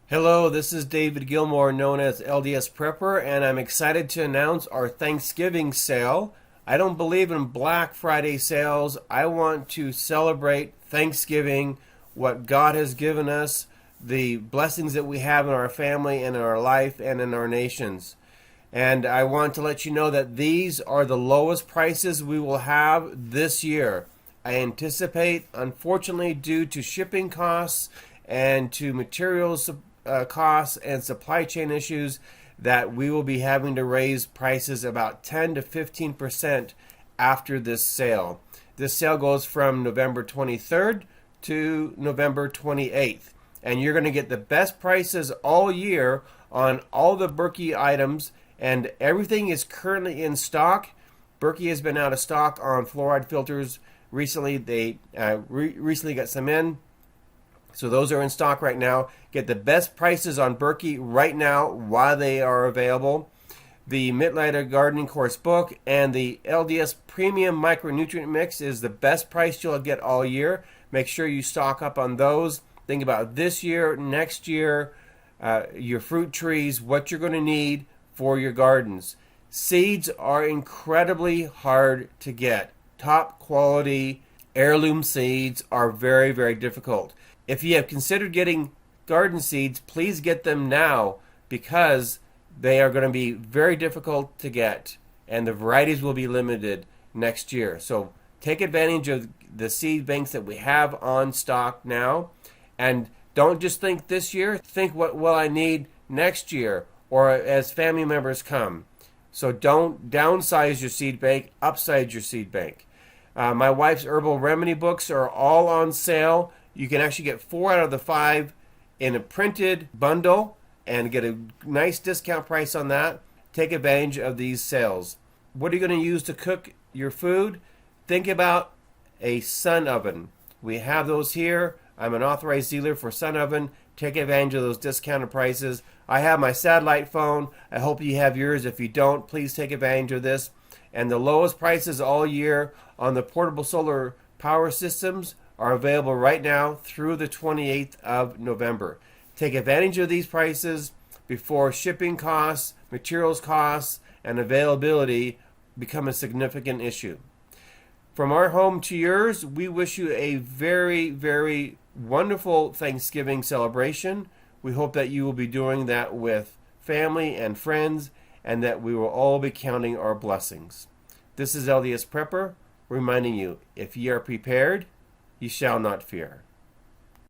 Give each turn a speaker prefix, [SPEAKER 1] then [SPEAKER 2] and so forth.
[SPEAKER 1] Hello, this is David Gilmore, known as LDS Prepper, and I'm excited to announce our Thanksgiving sale. I don't believe in Black Friday sales. I want to celebrate Thanksgiving, what God has given us, the blessings that we have in our family and in our life and in our nations. And I want to let you know that these are the lowest prices we will have this year. I anticipate, unfortunately, due to shipping costs and to materials costs and supply chain issues, that we will be having to raise prices about 10 to 15% after this sale. This sale goes from November 23rd to November 28th. And you're going to get the best prices all year on all the Berkey items, and everything is currently in stock. Berkey has been out of stock on fluoride filters recently. They recently got some in. So those are in stock right now. Get the best prices on Berkey right now while they are available. The Mittleider Gardening Course book and the LDS Premium Micronutrient Mix is the best price you'll get all year. Make sure you stock up on those. Think about this year, next year, your fruit trees, what you're going to need for your gardens. Seeds are incredibly hard to get. Top quality heirloom seeds are very, very difficult. If you have considered getting garden seeds, please get them now, because they are going to be very difficult to get and the varieties will be limited next year. So take advantage of the seed banks that we have on stock now, and don't just think this year. Think, what will I need next year or as family members come. So don't downsize your seed bank, upsize your seed bank. My wife's Herbal Remedy books are all on sale. You can actually get 4 out of the 5 in a printed bundle and get a nice discount price on that. Take advantage of these sales. What are you going to use to cook your food? Think about a sun oven. We have those here. I'm an authorized dealer for sun oven. Take advantage of those discounted prices. I have my satellite phone. I hope you have yours. If you don't, please take advantage of this. And the lowest prices all year on the portable solar power systems are available right now through the 28th of November. Take advantage of these prices before shipping costs, materials costs, and availability become a significant issue. From our home to yours, we wish you a very, very wonderful Thanksgiving celebration. We hope that you will be doing that with family and friends, and that we will all be counting our blessings. This is LDS Prepper reminding you, if ye are prepared, ye shall not fear.